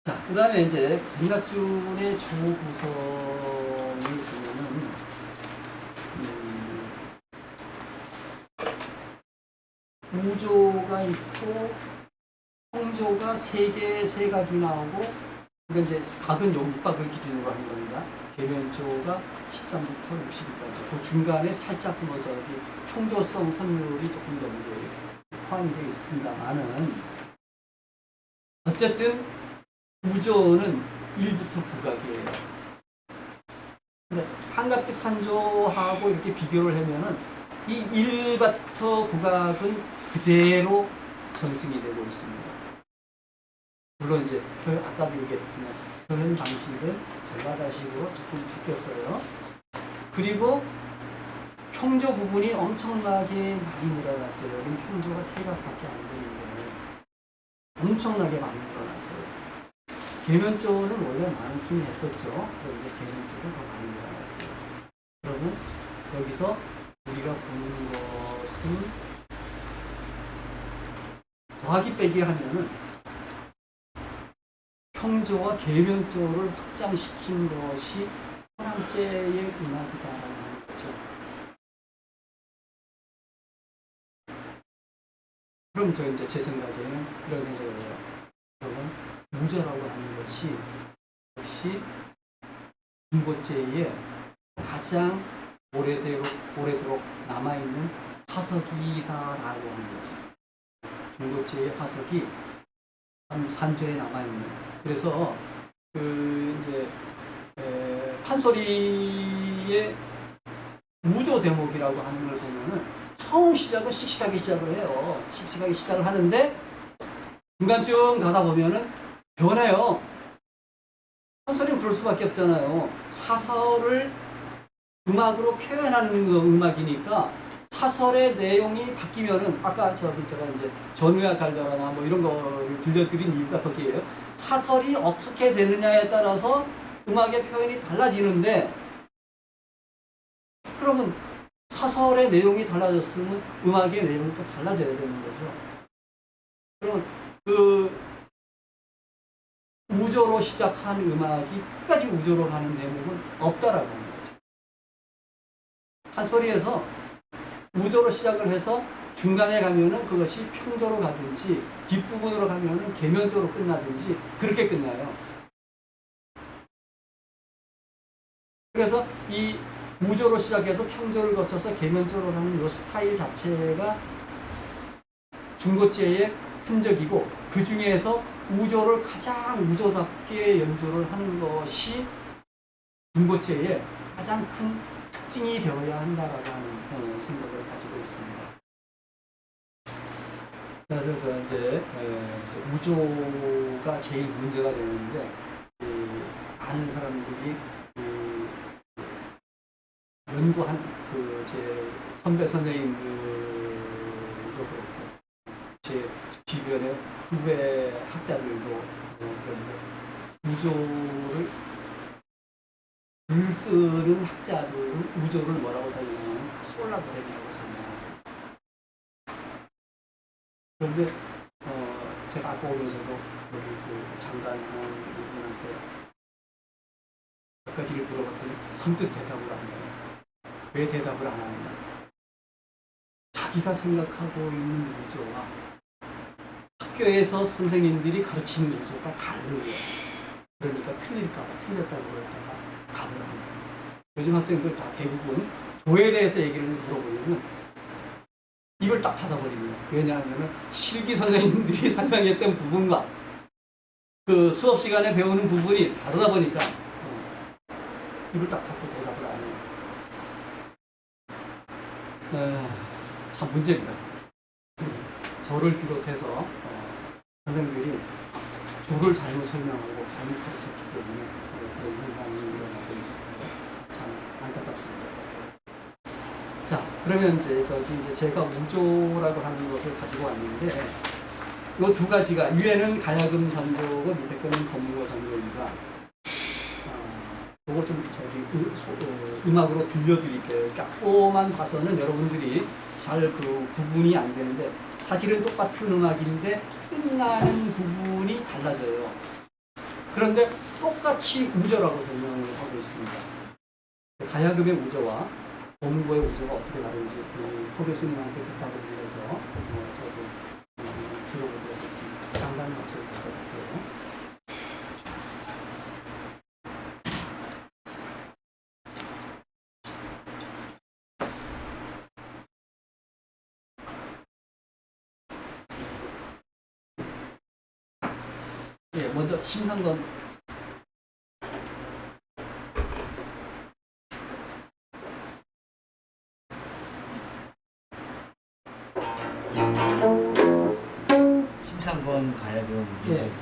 자, 그 다음에 이제 감각줄의 조 구성을 보면은, 우조가 있고, 평조가 3개의 세각이 나오고, 이건 이제 각은 요 6각을 기준으로 하는 겁니다. 계면조가 13부터 62까지. 그 중간에 살짝 뭐 저기 평조성 선율이 조금 더 이제 포함이 되어 있습니다만은, 어쨌든 우조는 1부터 9각이에요. 근데 한갑직 산조하고 이렇게 비교를 하면은 이 1부터 9각은 그대로 전승이 되고 있습니다. 물론 이제 아까도 얘기했지만 표현 방식은 전라자식으로 조금 바뀌었어요. 그리고 평조 부분이 엄청나게 많이 늘어났어요. 여기 평조가 3각밖에 안 되는데 엄청나게 많이 늘어났어요. 계면조는 원래 많긴 했었죠. 그런데 계면조가 더 많이 늘어났어요. 그러면 여기서 우리가 보는 것은 더하기 빼기 하면은 평조와 계면조를 확장시킨 것이 천왕제의 음악이다라는 거죠. 그럼 저 이제 제 생각에는 이런 거예요. 그러면 우조라고 하는 것이 역시 중고제의 가장 오래도록 남아있는 화석이다라고 하는 거죠. 중고제의 화석이 산조에 남아있는. 그래서 이제 판소리의 우조 대목이라고 하는 걸 보면은 처음 시작은 씩씩하게 시작을 해요. 씩씩하게 시작을 하는데 중간쯤 가다 보면은 변해요. 판소리는 그럴 수밖에 없잖아요. 사설을 음악으로 표현하는 음악이니까 사설의 내용이 바뀌면은 아까 제가 이제 전우야 잘 자라나 뭐 이런 거를 들려드린 이유가 거기에요. 사설이 어떻게 되느냐에 따라서 음악의 표현이 달라지는데 그러면 사설의 내용이 달라졌으면 음악의 내용도 달라져야 되는 거죠. 그럼 우조로 시작한 음악이 끝까지 우조로 가는 대목은 없다라고 하는 거죠. 판소리에서 우조로 시작을 해서 중간에 가면은 그것이 평조로 가든지 뒷부분으로 가면은 계면조로 끝나든지 그렇게 끝나요. 그래서 이 우조로 시작해서 평조를 거쳐서 계면조로 가는 이 스타일 자체가 중고제의 흔적이고 그 중에서 우조를 가장 우조답게 연주를 하는 것이 중고제의 가장 큰 특징이 되어야 한다라고 하는 생각을 가지고 있습니다. 그래서 이제 우조가 제일 문제가 되는데 아는 사람들이 연구한 제 선배 선생님들도 그렇고 제 주변의 후배 학자들도 그런데 우조를 글 쓰는 학자들은 우조를 뭐라고 설명하냐면 솔라브레이라고 설명합니다. 그런데 제가 아까 오면서도 여기 장관분한테 몇 가지를 물어봤더니 선뜻 대답을 안 해요. 왜 대답을 안 하느냐? 자기가 생각하고 있는 우조와 학교에서 선생님들이 가르치는 우조가 다르요. 그러니까 틀렸다고 그럴까봐 답을 안 해요. 요즘 학생들 다 대부분 조에 대해서 얘기를 물어보려면 입을 딱 닫아버립니다. 왜냐하면 실기 선생님들이 설명했던 부분과 그 수업 시간에 배우는 부분이 다르다 보니까 입을 딱 닫고 대답을 안 해요. 참 문제입니다. 저를 비롯해서 선생님들이 조를 잘못 설명하고 잘못 가르쳤기 때문에 그런 현상이 일어나고 있습니다. 참 안타깝습니다. 자, 그러면 이제 제가 우조라고 하는 것을 가지고 왔는데 이 두 가지가 위에는 가야금 잔조고 밑에 거는 검거 잔조입니다. 이거 좀 음악으로 들려드릴게요. 깎고만 봐서는 여러분들이 잘 구분이 안 되는데 사실은 똑같은 음악인데 끝나는 부분이 달라져요. 그런데 똑같이 우저라고 설명을 하고 있습니다. 가야금의 우저와 범고의 우저가 어떻게 다른지 호 교수님한테 부탁을 드려서 저도 들어보도록 하겠습니다. 잠깐 말씀 부탁드릴게요. 예, 먼저 심상건 심상권 가야금 예.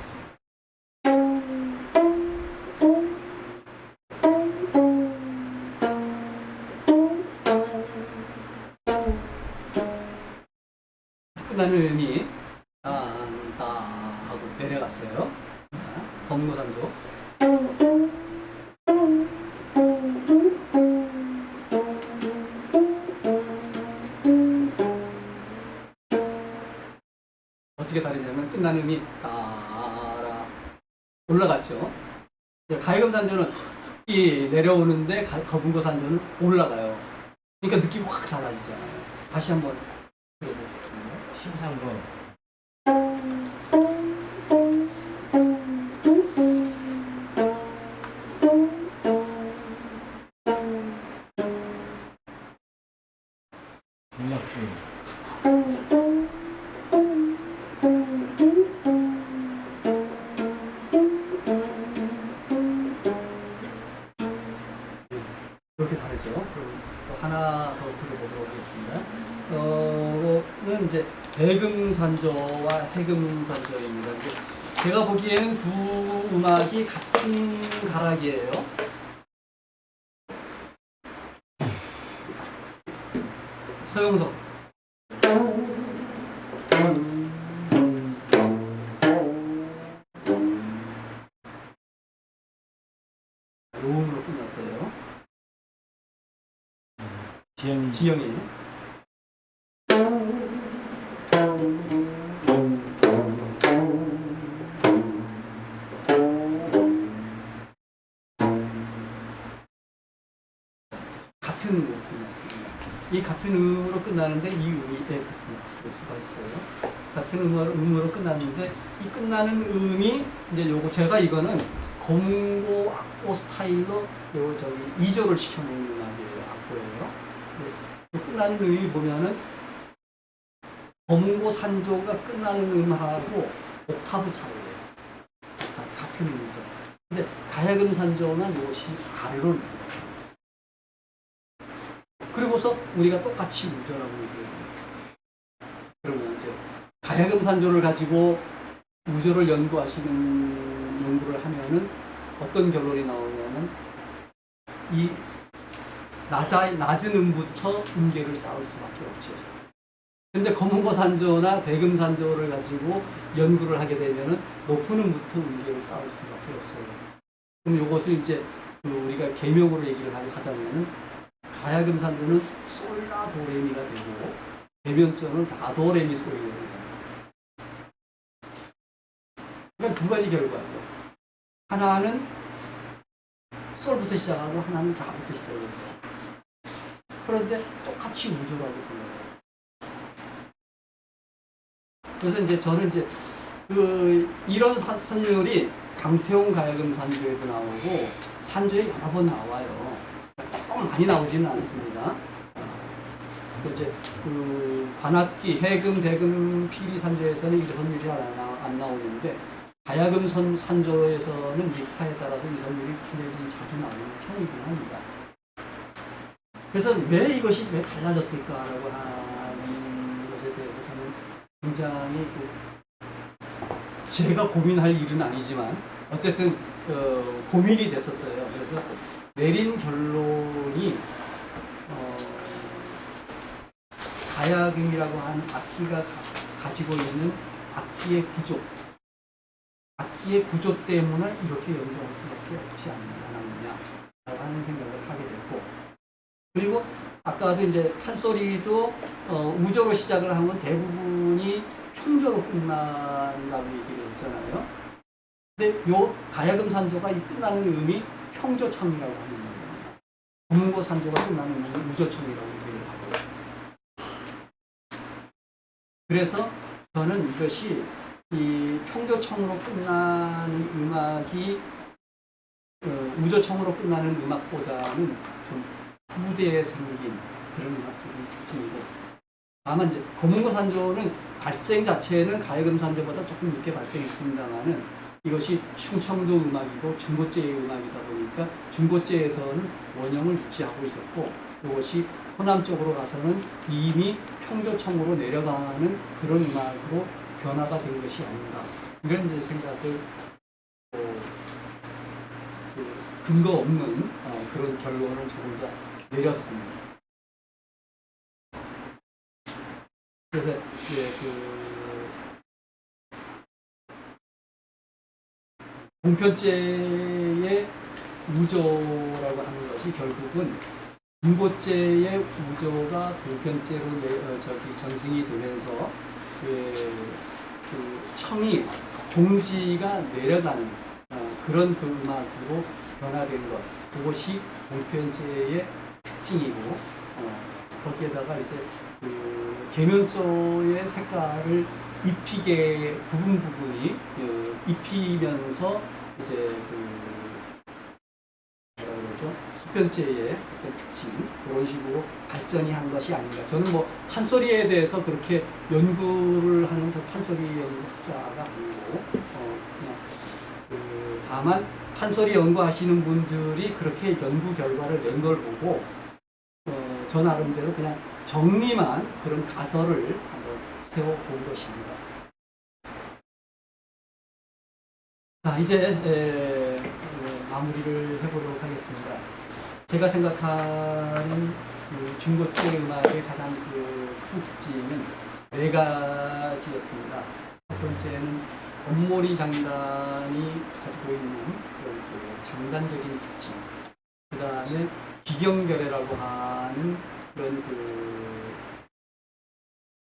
끝나는 음이 딴따 하고 내려갔어요. 범고산조. 어떻게 다르냐면 끝나는 음이 따라 올라갔죠. 가야금 산조는 이 내려오는데 거분고 산조는 올라가요. 그러니까 느낌이 확 달라지잖아요. 다시 한번 들어보겠습니다. 심상권 윤락중 이렇게 다르죠. 그럼 또 하나 더 들어보도록 하겠습니다. 는 이제 대금산조와 해금산조입니다. 제가 보기에는 두 음악이 같은 가락이에요. 서영석. 요음으로 끝났어요. 지영이. 같은 음으로 끝났습니다. 이 같은 음으로 끝나는데 이 음이 그렇습니다. 볼 수가 있어요. 같은 음으로 끝났는데 이 끝나는 음이 이제 요거 제가 이거는 검고 악보 스타일로 요 저기 2조를 시켜놓은 음악이에요. 악보예요. 끝나는 음이 보면은 검고 산조가 끝나는 음하고 옥타브 차이예요. 같은 음이죠. 근데 가야금 산조는 이것이 아래로 옵니다. 그리고서 우리가 똑같이 우저라고 얘기해요. 그러면 이제 가야금 산조를 가지고 우저를 연구를 하면은 어떤 결론이 나오냐면 이 낮은 음부터 음계를 쌓을 수밖에 없죠. 근데 검은고 산조나 대금 산조를 가지고 연구를 하게 되면은 높은 음부터 음계를 쌓을 수밖에 없어요. 그럼 이것을 이제 우리가 계명으로 얘기를 하자면은 가야금 산조는 솔라도레미가 되고 대면조는 라도레미 소리가 됩니다. 그러니까 두 가지 결과예요. 하나는 솔부터 시작하고 하나는 라부터 시작합니다. 그런데 똑같이 우주라고 불러요. 그래서 이제 저는 이제 이런 선율이 강태용 가야금 산조에도 나오고 산조에 여러 번 나와요. 썩 많이 나오지는 않습니다. 이제 관악기, 해금, 대금, 피리 산조에서는 이 선율이 안 나오는데 가야금 산조에서는 미파에 따라서 이 선율이 굉장히 좀 자주 나오는 편이긴 합니다. 그래서 왜 이것이 왜 달라졌을까라고 하는 것에 대해서 저는 굉장히 제가 고민할 일은 아니지만 어쨌든 고민이 됐었어요. 그래서 내린 결론이 가야금이라고 하는 악기가 가지고 있는 악기의 구조 때문에 이렇게 연주할 수밖에 없지 않느냐라고 하는 생각을 하게 됐고, 그리고 아까도 이제 판소리도 우조로 시작을 하면 대부분이 평조로 끝난다고 얘기를 했잖아요. 근데 요 가야금산조가 이 끝나는 음이 평조청이라고 하는 겁니다. 검은고산조가 끝나는 음은 우조청이라고 얘기를 하고요. 그래서 저는 이것이 이 평조청으로 끝나는 음악이 우조청으로 끝나는 음악보다는 좀 부대에 생긴 그런 음악적인 특징이고, 다만 이제 검은고산조는 발생 자체는 가야금산조보다 조금 늦게 발생했습니다만은 이것이 충청도 음악이고 중고제의 음악이다 보니까 중고제에서는 원형을 유지하고 있었고, 이것이 호남 쪽으로 가서는 이미 평조청으로 내려가는 그런 음악으로 변화가 된 것이 아닌가, 이런 이제 생각을 근거 없는 그런 결론을 저 혼자 내렸습니다. 그래서 이제 동편제의 우조라고 하는 것이 결국은 중고제의 우조가 동편제로 전승이 되면서 그 청이 종지가 내려가는 그런 그 음악으로 변화된 것, 그것이 동편제의 특징이고, 거기에다가 이제 그 계면조의 색깔을 입히게 부분이 입히면서 이제 뭐라 그러죠? 수편제의 어떤 특징, 그런 식으로 발전이 한 것이 아닌가. 저는 뭐 판소리에 대해서 그렇게 연구를 하는 판소리 연구학자가 아니고, 그냥 다만 판소리 연구하시는 분들이 그렇게 연구 결과를 낸 걸 보고 저 나름대로 그냥 정리만 그런 가설을 한번 세워본 것입니다. 자, 이제 마무리를 해보도록 하겠습니다. 제가 생각하는 그 중고제 음악의 가장 큰 특징은 4가지였습니다. 첫 번째는 엄모리 장단이 가지고 있는 그런 장단적인 특징. 그 다음에 기경결애라고 하는 그런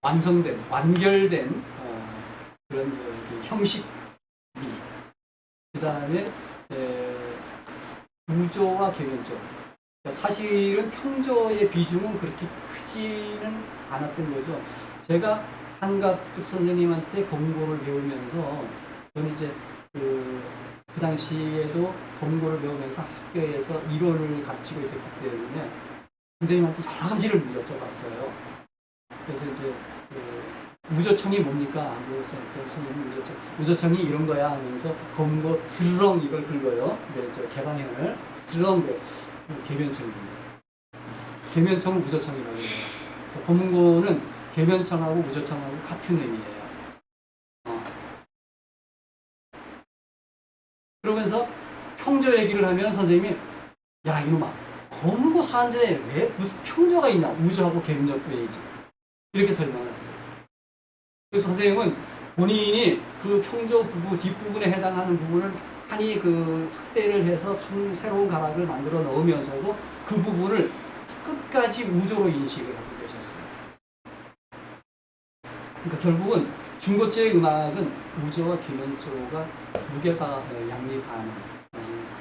완성된, 완결된 그런 형식미. 그 다음에 우조와 계면조. 사실은 평조의 비중은 그렇게 크지는 않았던 거죠. 제가 한갑 선생님한테 검고를 배우면서 저는 이제 그 당시에도 검고를 배우면서 학교에서 이론을 가르치고 있었기 때문에 선생님한테 여러 가지를 여쭤봤어요. 그래서 이제 우조청이 뭡니까? 선생님 우조청이 이런 거야 하면서 검고 스르렁 이걸 긁어요. 저 개방현을 스르렁 계면청입니다. 계면청은 우조청이라고 해요. 검고는 계면청하고 우조청하고 같은 의미예요. 그러면서 평조 얘기를 하면 선생님이 야 이놈아 검고 사는데 왜 무슨 평조가 있냐, 우조하고 계면뿐이지, 이렇게 설명을 하세요. 그래서 선생님은 본인이 그 평조 부분 뒷부분에 해당하는 부분을 많이 그 확대를 해서 새로운 가락을 만들어 넣으면서도 그 부분을 끝까지 우조로 인식을 하고 계셨어요. 그러니까 결국은 중고제의 음악은 우조와 계면조가 2개가 양립하는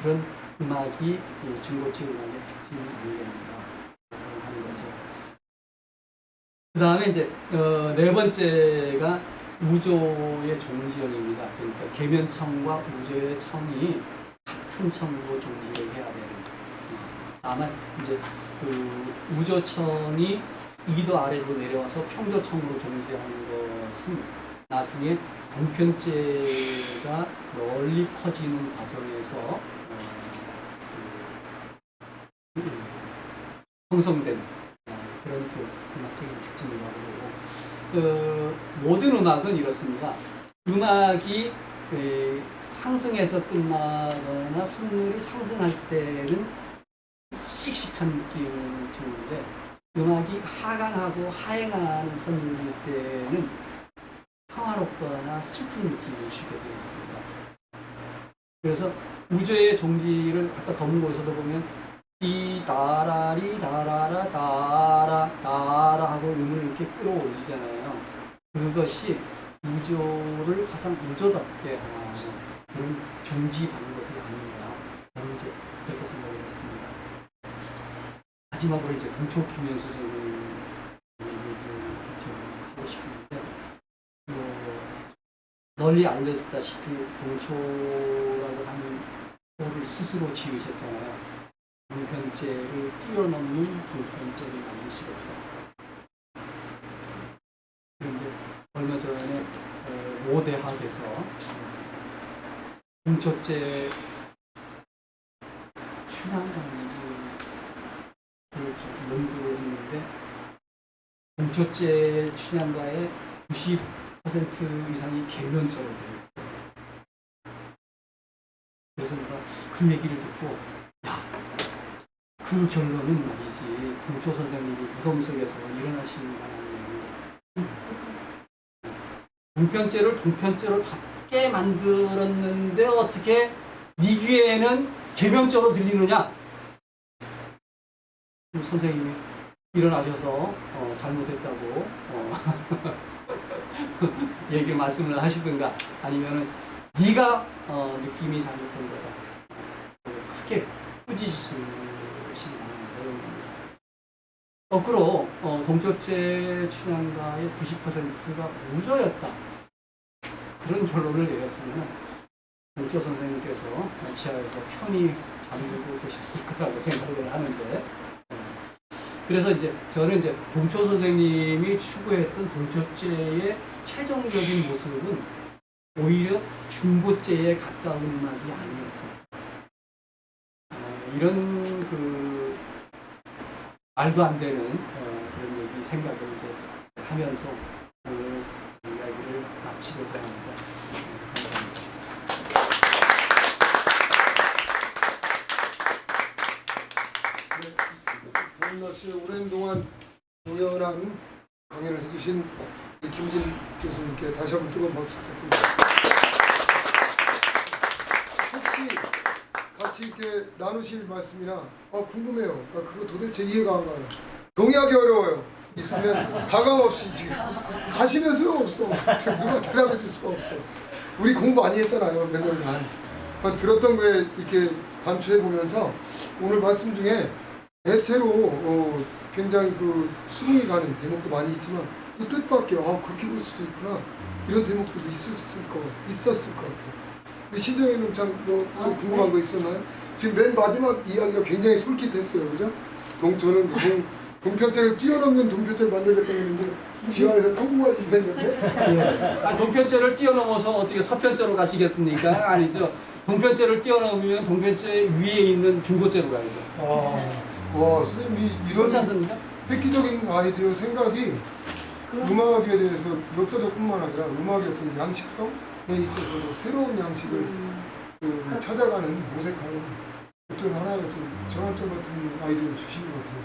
그런 음악이 중고제 음악의 특징이 아니겠는가 하는 거죠. 그 다음에 이제 4번째가 우조의 종지형입니다. 그러니까 계면청과 우조의 청이 같은 청으로 종지를 해야 되는. 다만 이제 그 우조청이 2도 아래로 내려와서 평조청으로 종지하는 것은 나중에 동편제가 널리 커지는 과정에서 형성된 그런 음악적인 특징이라고 보고, 모든 음악은 이렇습니다. 음악이 상승해서 끝나거나 성률이 상승할 때는 씩씩한 느낌을 주는데, 음악이 하강하고 하행하는 선율일 때는 평화롭거나 슬픈 느낌을 주게 되어 있습니다. 그래서 우조의 종지를 아까 검은고에서도 보면 이 다라리 다라라 다라 다라 하고 음을 이렇게 끌어올리잖아요. 그것이 우조를 가장 우조답게 하는 그런 종지 방법이 아닌가 저는 이제 그렇게 생각을 했습니다. 마지막으로 이제 동초 김현수 선생님 하고 싶은데 널리 알려졌다시피 동초라고 하는 호를 스스로 지으셨잖아요. 동편제를 뛰어넘는 동편제를 만드시겠다. 그런데 얼마 전에 모대학에서 동초제 춘향강을 좀 연구를 했는데 동초제 춘향가의 90% 이상이 계면적으로 되어 있고, 그래서 내가 그 얘기를 듣고 야, 그 결론은 말이지 동초 선생님이 무덤 속에서 일어나시는 바람에 동편제를 동편제로 답게 만들었는데 어떻게 네 귀에는 계면적으로 들리느냐? 선생님이 일어나셔서 잘못했다고 얘기를 말씀을 하시든가 아니면은 네가 느낌이 잘못된 거다 크게 꾸짖으시는 내용입니다. 거꾸로 동초제 춘향가의 90%가 무조였다 그런 결론을 내렸으면 동초 선생님께서 지하에서 편히 잠들고 계셨을 거라고 생각을 하는데, 그래서 이제 저는 이제 동초 선생님이 추구했던 동초제의 최종적인 모습은 오히려 중고제에 가까운 음악이 아니었어요. 이런 그 말도 안 되는 그런 얘기 생각을 이제 하면서 오늘 이야기를 마치고자 합니다. 감사합니다. 씨 오랜 동안 동연한 강연을 해주신 김진 교수님께 다시 한번 뜨거운 박수 부탁드립니다. 혹시 같이 이렇게 나누실 말씀이나 궁금해요. 그거 도대체 이해가 안 가요. 동의하기 어려워요. 있으면 가감 없이 지금 가시면 소용없어. 누가 대답해 줄 수가 없어. 우리 공부 많이 했잖아요. 몇 년간. 들었던 거에 이렇게 반추해 보면서 오늘 말씀 중에 대체로 굉장히 그 수긍이 가는 대목도 많이 있지만 또 뜻밖의 그렇게 볼 수도 있구나 이런 대목들도 있었을 것 같아요. 우리 신정혜는 참또 궁금한 거 있었나요? 지금 맨 마지막 이야기가 굉장히 솔깃했어요, 그죠? 저는 동편제를 뛰어넘는 동편제를 만들겠다고 했는데 지하에서 통보가 됐는데 예. 동편제를 뛰어넘어서 어떻게 서편제로 가시겠습니까? 아니죠. 동편제를 뛰어넘으면 동편제 위에 있는 중고제로 가야죠. 와, 선생님이 이런 괜찮습니까? 획기적인 아이디어 생각이 음악에 대해서 역사적뿐만 아니라 음악의 어떤 양식성에 있어서도 새로운 양식을 찾아가는 모색하는 어떤 하나의 어떤 전환점 같은 아이디어를 주신 것 같아요.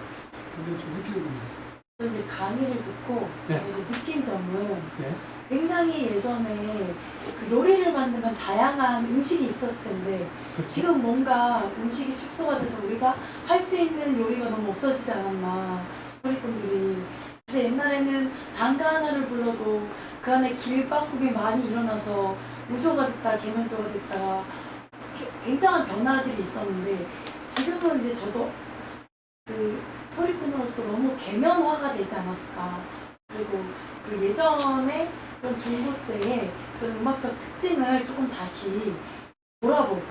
굉장히 좀 획기적입니다. 이제 강의를 듣고 네. 이제 느낀 점은 네. 굉장히 예전에 그 요리를 만들면 다양한 음식이 있었을 텐데 그렇죠. 지금 뭔가 음식이 축소가 돼서 우리가 할 수 있는 요리가 너무 없어지지 않았나 소리꾼들이. 그래서 옛날에는 단가 하나를 불러도 그 안에 길바꿈이 많이 일어나서 우조가 됐다 계면조가 됐다 굉장한 변화들이 있었는데 지금은 이제 저도 그 소리꾼으로서 너무 계면화가 되지 않았을까. 그리고 그 예전에 그런 중고제의 그런 음악적 특징을 조금 다시 돌아보고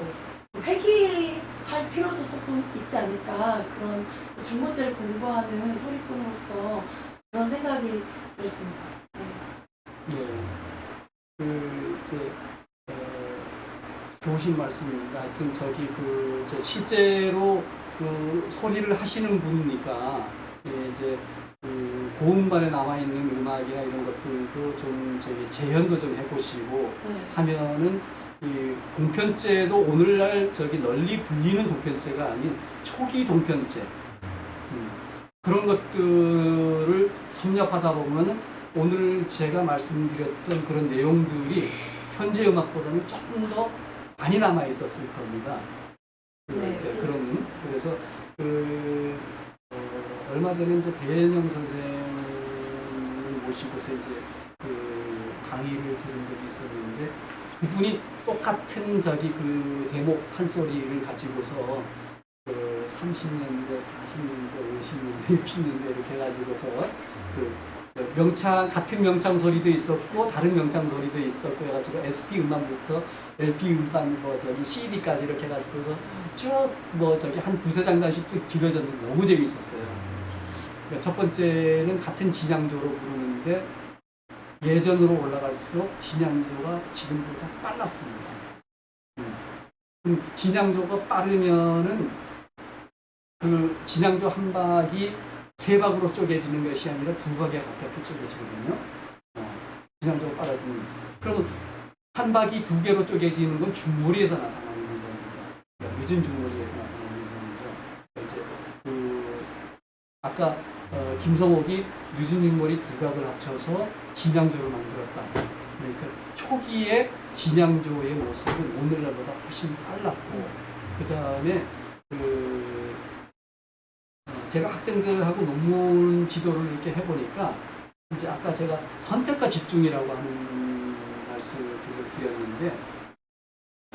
회귀할 필요도 조금 있지 않을까. 그런 중고제를 공부하는 소리꾼으로서 그런 생각이 들었습니다. 네. 네. 좋으신 말씀입니다. 하여튼 실제로 그 소리를 하시는 분이니까 이제 그 고음반에 남아 있는 음악이나 이런 것들도 좀 재현도 좀 해보시고 하면은 이 동편제도 오늘날 널리 불리는 동편제가 아닌 초기 동편제 그런 것들을 섭렵하다 보면은 오늘 제가 말씀드렸던 그런 내용들이 현재 음악보다는 조금 더 많이 남아 있었을 겁니다. 그래서 얼마 전에 이제 배현영 선생님을 모시고서 이제 그 강의를 들은 적이 있었는데 그분이 똑같은 그 대목 판소리를 가지고서 그 30년대, 40년대, 50년대, 60년대 이렇게 해가지고서 그 같은 명창 소리도 있었고 다른 명창 소리도 있었고 해가지고 SP 음반부터 LP 음반 CD까지 이렇게 해가지고서 쭉 한 두세 장단씩 쭉 집어졌는데 너무 재미있었어요. 그러니까 첫 번째는 같은 진양조로 부르는데 예전으로 올라갈수록 진양조가 지금보다 빨랐습니다. 진양조가 빠르면은 그 진양조 한 박이 세 박으로 쪼개지는 것이 아니라 두 박에 가깝게 쪼개지거든요. 진양조가 빠르면 그러면 한 박이 두 개로 쪼개지는 건 중머리에서 나타나는 현상입니다. 그러니까 늦은 중머리에서 나타나는 현상이죠. 이제 아까 김성옥이 늦은 중머리 두 박을 합쳐서 진양조를 만들었다. 그러니까 초기에 진양조의 모습은 오늘날보다 훨씬 빨랐고 그 다음에 제가 학생들하고 논문 지도를 이렇게 해보니까 이제 아까 제가 선택과 집중이라고 하는 말씀을 드렸는데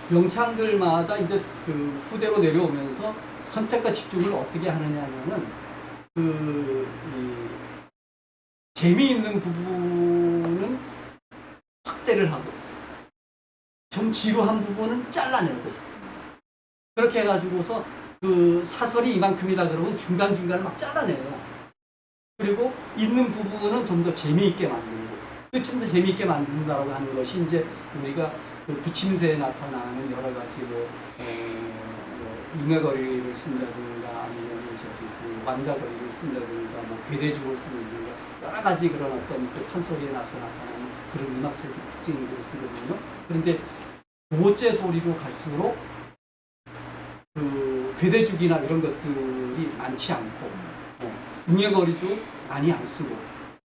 명창들마다 이제 그 후대로 내려오면서 선택과 집중을 어떻게 하느냐면은 재미있는 부분은 확대를 하고 좀 지루한 부분은 잘라내고 그렇게 해가지고서 그 사설이 이만큼이다 그러면 중간중간을 막 잘라내요. 그리고 있는 부분은 좀 더 재미있게 만들고 좀 더 재미있게 만든다고 하는 것이 이제 우리가 그 부침새에 나타나는 여러 가지 잉여거리를 쓴다든가 아니면 그 완자거리를 쓴다든가 괴대죽을 쓴다든가 여러 가지 그런 어떤 그 판소리에 나서 나타나는 그런 음악적인 특징들을 쓰거든요. 그런데 도제 소리로 갈수록 그 괴대죽이나 이런 것들이 많지 않고 잉여거리도 많이 안 쓰고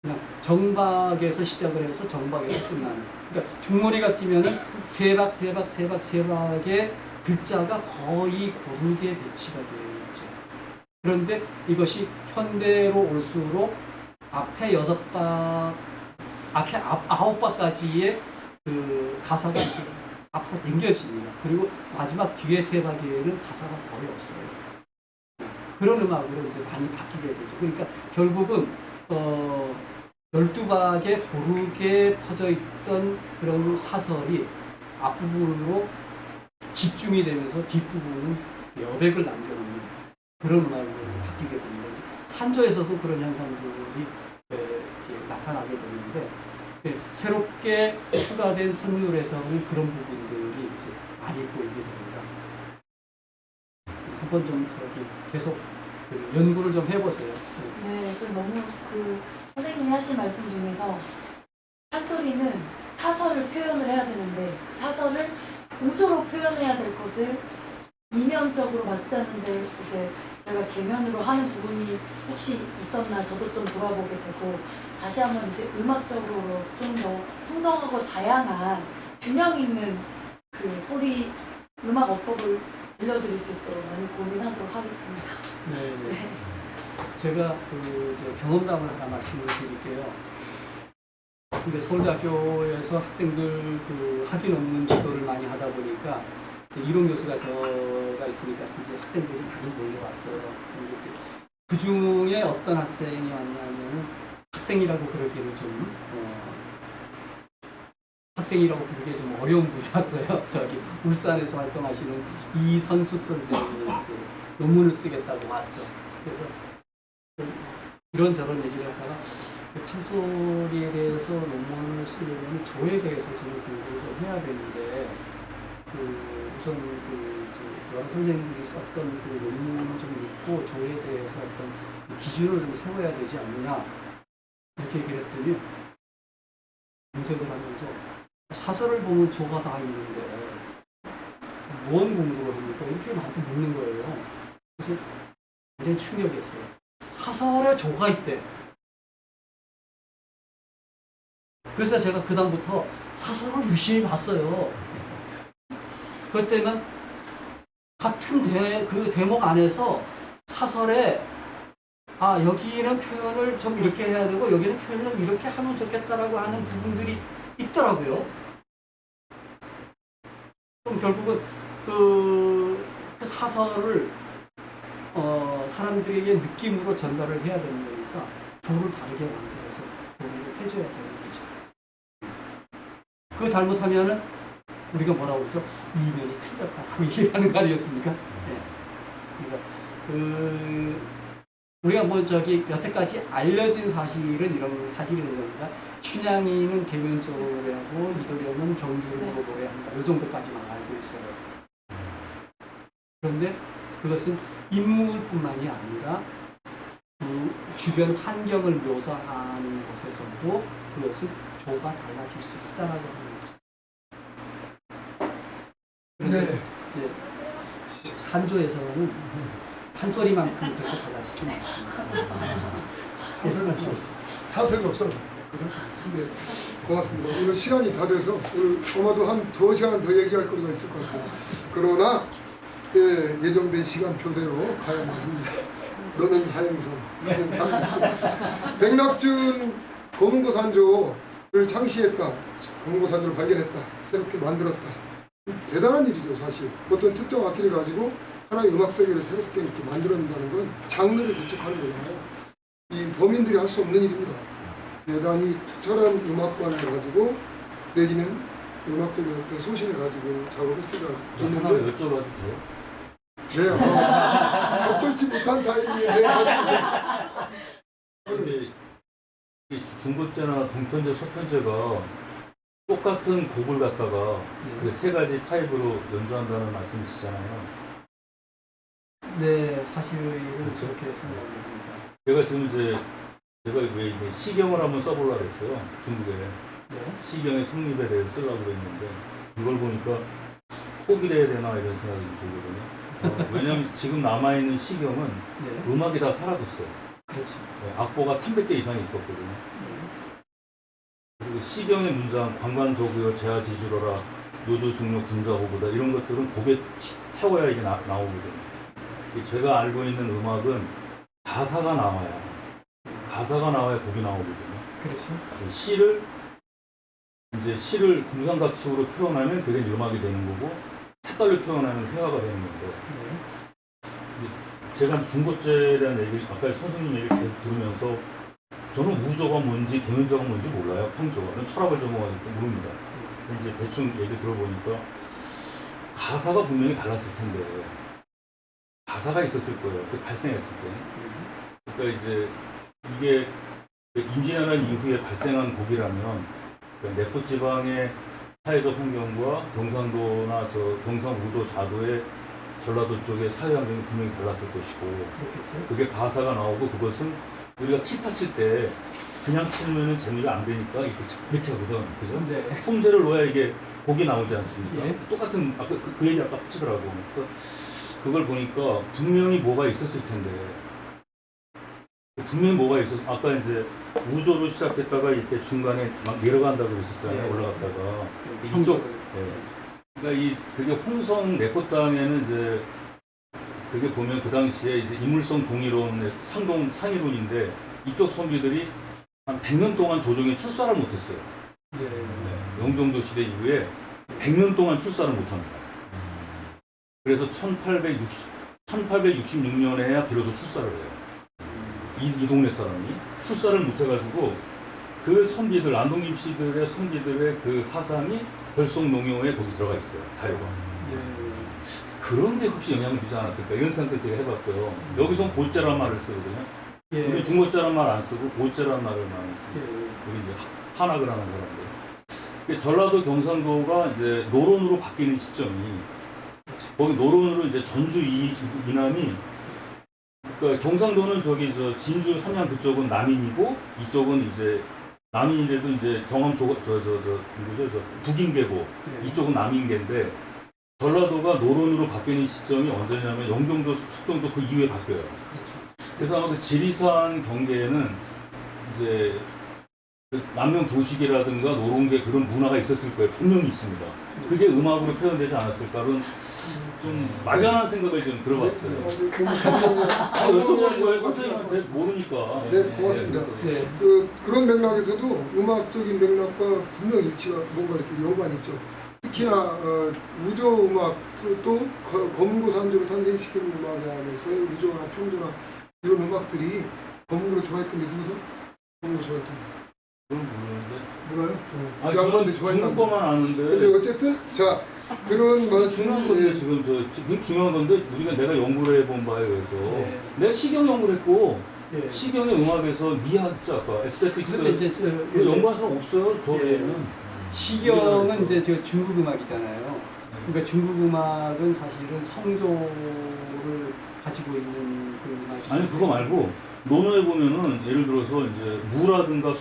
그냥 정박에서 시작을 해서 정박에서 끝나는 그러니까 중머리 같으면은 세 박의 글자가 거의 고르게 배치가 되어 있죠. 그런데 이것이 현대로 올수록 앞에 6박, 앞에 9박까지의 그 가사가 앞으로 당겨집니다. 그리고 마지막 뒤에 3박에는 가사가 거의 없어요. 그런 음악으로 이제 많이 바뀌게 되죠. 그러니까 결국은 12박에 고르게 퍼져 있던 그런 사설이 앞부분으로 집중이 되면서 뒷부분은 여백을 남겨놓는 그런 음악으로 바뀌게 됩니다. 산조에서도 그런 현상들이 나타나게 되는데 새롭게 추가된 선율에서는 그런 부분들이 이제 많이 보이게 됩니다. 한번 좀 계속 연구를 좀 해보세요. 네, 너무 선생님이 하신 말씀 중에서 판소리는 사설을 표현을 해야 되는데 그 사설을 우조로 표현해야 될 것을 이면적으로 맞지 않는데 이제 저희가 계면으로 하는 부분이 혹시 있었나 저도 좀 돌아보게 되고 다시 한번 이제 음악적으로 좀 더 풍성하고 다양한 균형 있는 그 소리 음악 어법을 들려드릴 수 있도록 많이 고민하도록 하겠습니다. 네. 제가 경험담을 하나 말씀을 드릴게요. 근데 서울대학교에서 학생들 학위 논문 지도를 많이 하다 보니까 이론 교수가 저가 있으니까 이제 학생들이 많이 몰려왔어요. 그 중에 어떤 학생이 왔냐면 학생이라고 그러기는 좀 학생이라고 부르기 좀 어려운 분이 왔어요. 울산에서 활동하시는 이선숙 선생님이 이제 논문을 쓰겠다고 왔어. 그래서 이런저런 얘기를 하다가 판소리에 대해서 논문을 쓰려면 조에 대해서 저는 공부를 좀 해야 되는데 우선 여러 선생님들이 썼던 그 논문을 좀 읽고 조에 대해서 어떤 기준을 좀 세워야 되지 않느냐 이렇게 얘기를 했더니 검색을 하면서 사설을 보면 조가 다 있는데 뭔 공부를 합니까? 이렇게 나한테 묻는 거예요. 그래서 굉장히 충격이었어요. 사설에 조가 있대. 그래서 제가 그 다음부터 사설을 유심히 봤어요. 그때는 같은 그 대목 안에서 사설에 여기는 표현을 좀 이렇게 해야 되고 여기는 표현을 이렇게 하면 좋겠다라고 하는 부분들이 있더라고요. 그럼 결국은 그 사설을 사람들에게 느낌으로 전달을 해야 되는 거니까 도를 다르게 만들어서 도를 해줘야 되는 거죠. 그거 잘못하면은 우리가 뭐라고 그러죠? 이면이 틀렸다라고 얘기하는 거 아니겠습니까? 네. 그러니까 우리가 뭐 여태까지 알려진 사실은 이런 사실이 되는 겁니다. 춘향이는 개면적으로 노래하고 이도령은 경주로 노래한다. 이 정도까지만 알고 있어요. 그런데 그것은 인물뿐만이 아니라 그 주변 환경을 묘사하는 것에서도 그것은 조가 달라질 수 있다라고 하는 거죠. 그래서 네. 이제 산조에서는 한 소리만큼 듣고 달라지지 않습니다. 사설이 없어. 그죠? 네, 고맙습니다. 오늘 시간이 다 돼서 오늘 아마도 한 2시간 더 얘기할 거리가 있을 것 같아요. 그러나 예, 예정된 시간표대로 가야만 합니다. 너는 하행성, 너는 산. 백낙준 검은고 산조를 창시했다. 검은고 산조를 발견했다. 새롭게 만들었다. 대단한 일이죠, 사실. 어떤 특정 악기를 가지고 하나의 음악 세계를 새롭게 이렇게 만들어낸다는 건 장르를 개척하는 거잖아요. 이 범인들이 할 수 없는 일입니다. 대단히 특별한 음악관을 가지고 내지는 음악적인 어떤 소신을 가지고 작업을 쓰고 하나 있는데 여쭤봐도 돼요? 네, 적절치 못한 타이밍에 가지고 근데 이 중고제나 동편제, 서편제가 똑같은 곡을 갖다가 그 세 가지 타입으로 연주한다는 말씀이시잖아요. 네, 사실은 그렇죠? 그렇게 생각합니다. 제가 지금 제가 왜 이제 시경을 한번 써보려고 했어요. 중국에. 네. 시경의 성립에 대해서 쓰려고 했는데 이걸 보니까 포기해야 되나 이런 생각이 들거든요. 왜냐하면 지금 남아있는 시경은 네, 음악이 다 사라졌어요. 그렇지. 네, 악보가 300개 이상이 있었거든요. 네. 그리고 시경의 문장, 관관조구여 제하지주러라, 요조승료 군자호구다 이런 것들은 곡에 태워야 이게 나오거든요. 제가 알고 있는 음악은 가사가 나와야 곡이 나오거든요. 그렇죠. 시를 궁상각축으로 표현하면 그게 음악이 되는 거고 색깔로 표현하면 회화가 되는 건데 네. 제가 중고제에 대한 얘기 아까 선생님 얘기 계속 들으면서 저는 우조가 뭔지 개면조가 뭔지 몰라요. 평조가 철학을 전공하니까 모릅니다. 이제 대충 얘기 들어보니까 가사가 분명히 달랐을 텐데 가사가 있었을 거예요. 그 발생했을 때. 그러니까 이제 이게 임진왜란 이후에 발생한 곡이라면 내포 지방의 사회적 환경과 경상도나 경상우도 자도의 전라도 쪽의 사회 환경이 분명히 달랐을 것이고 그렇겠죠. 그게 가사가 나오고 그것은 우리가 기타 칠 때 그냥 치면은 재미가 안 되니까 이렇게 하거든. 그죠? 네. 품새를 넣어야 이게 곡이 나오지 않습니까? 예. 똑같은 아까 그 얘기 아까 하시더라고. 그래서 그걸 보니까 분명히 뭐가 있었을 텐데 분명히 뭐가 있었어. 아까 이제 우조로 시작했다가 이렇게 중간에 막 내려간다고 그랬었잖아요. 예. 올라갔다가 네. 이쪽. 그러니까 그게 홍성 내꽃 땅에는 이제 그게 보면 그 당시에 이제 이물성 동이론의 상이론인데 이쪽 선비들이 한 100년 동안 조정에 출사를 못했어요. 네. 영종도 시대 이후에 100년 동안 출사를 못합니다. 그래서 1866년에야 비로소 출사를 해요. 이 동네 사람이 출사를 못해가지고 그 선비들, 안동김 씨들의 선비들의 그 사상이 별송농요에 거기 들어가 있어요. 자료가. 네. 그런데 혹시 영향을 주지 않았을까 이런 생각도 제가 해봤고요. 여기서 고제란 말을 쓰거든요. 예. 우리 중고제란 말 안 쓰고 고제란 말을 많이 쓰고 예. 우리 이제 한학을 하는 사람들. 전라도 경상도가 이제 노론으로 바뀌는 시점이 거기 노론으로 이제 전주 이남이 그러니까 경상도는 진주 삼양 그쪽은 남인이고 이쪽은 이제 남인이라도 이제 정암 누구죠? 북인계고 예. 이쪽은 남인계인데 전라도가 노론으로 바뀌는 시점이 언제냐면 영종도 숙종도 그 이후에 바뀌어요. 그래서 아마 그 지리산 경계에는 이제 그 남명 조식이라든가 노론계 그런 문화가 있었을 거예요. 분명히 있습니다. 그게 음악으로 표현되지 않았을까는 좀 막연한 생각을 좀 들어봤어요. 여쭤보는 거예요. 선생님한테 모르니까. 네, 고맙습니다. 네. 그런 맥락에서도 음악적인 맥락과 분명 일치가 뭔가 이렇게 연관이 있죠. 특히나 우조 음악 또 검은고 산조를 탄생시키는 음악 안에서의 우조나 평조나 이런 음악들이 검은고를 좋아했던 게 누구죠? 검은고 좋아했던 게 그건 모르는데. 몰라요? 아니, 양반들 저는 좋아했던 중국 거. 거만 아는데. 근데 어쨌든 자 그런 중요한 말씀 건데 지금 중요한 건데 내가 연구를 해본 바에 의해서 네. 내가 시경 연구를 했고 예. 시경의 음악에서 미학자가 에스테틱스 근데 이제 그 연구한 사람 없어요. 저 예. 외에는. 시경은 이제 저 중국 음악이잖아요. 그러니까 중국 음악은 사실은 성조를 가지고 있는 그 음악이. 아니 그거 말고 논어에 보면은 예를 들어서 이제 무라든가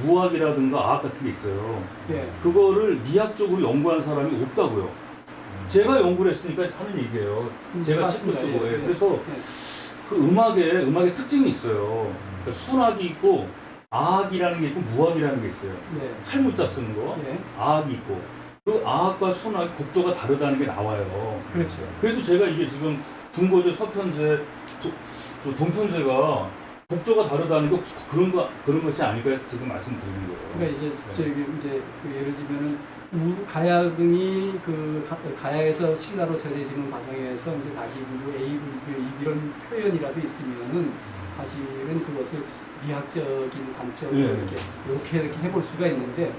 무학이라든가 악 같은 게 있어요. 예. 그거를 미학적으로 연구한 사람이 없다고요. 제가 연구를 했으니까 하는 얘기예요. 제가 책도 맞습니다. 쓰고. 예, 예. 그래서 예. 그 음악의 특징이 있어요. 그러니까 순학이 있고 아악이라는 게 있고 무학이라는 게 있어요. 예. 칼문자 쓰는 거, 예. 아악이 있고 그 아악과 순학 곡조가 다르다는 게 나와요. 그렇죠. 그래서 제가 이게 지금 중고제, 서편제, 동편제가 곡조가 다르다는 게 그런 것이 아닐까 지금 말씀드리는 거예요. 그러니까 이제 네. 저기 이제 그 예를 들면은 가야금이 그 가야에서 신라로 전해지는 과정에서 이제 낙이불교, A불교 이런 표현이라도 있으면은 사실은 그것을 미학적인 관점으로 예. 이렇게 해볼 수가 있는데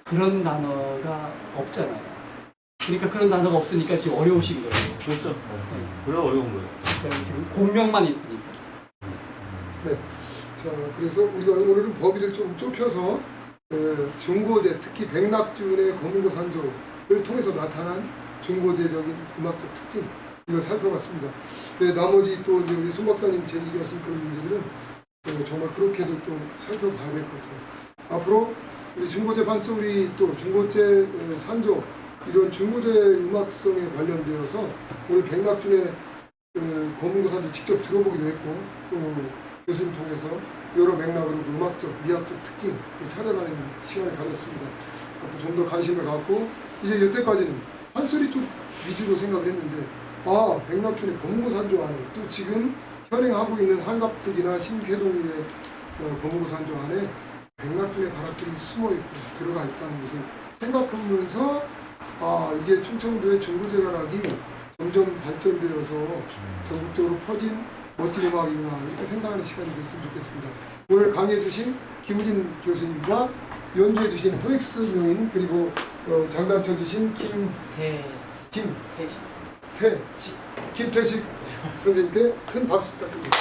그런 단어가 없잖아요. 그러니까 그런 단어가 없으니까 지금 어려우신 거예요. 그렇죠. 그래 어려운 거예요. 그러니까 지금 공명만 있으니까. 네. 자 그래서 우리가 오늘은 범위를 좀 좁혀서 중고제 특히 백낙준의 검은고 산조를 통해서 나타난 중고제적인 음악적 특징 이걸 살펴봤습니다. 네, 나머지 또 이제 우리 손 박사님 제기하신 그런 문제들은 정말 그렇게도 또 살펴봐야 될 것 같아요. 앞으로 우리 중고제 판소리 또 중고제 산조 이런 중고제 음악성에 관련되어서 오늘 백낙준의 검은고 산조 직접 들어보기도 했고 또 교수님 통해서 여러 맥락으로 음악적, 미학적 특징을 찾아가는 시간을 가졌습니다. 앞으로 좀 더 관심을 갖고 이제 여태까지는 판소리 쪽 위주로 생각을 했는데 백낙준의 검은고 산조 안에 또 지금 현행하고 있는 한갑특이나 신쾌동의 검은고 산조 안에 백낙준의 가락들이 숨어있고 들어가 있다는 것을 생각하면서 이게 충청도의 중고제 가락이 점점 발전되어서 전국적으로 퍼진 멋진 음악이구나 이렇게 생각하는 시간이 됐으면 좋겠습니다. 오늘 강의해주신 김우진 교수님과 연주해주신 허익스 명인 그리고 장단쳐주신 김태식 선생님께 큰 박수 부탁드립니다.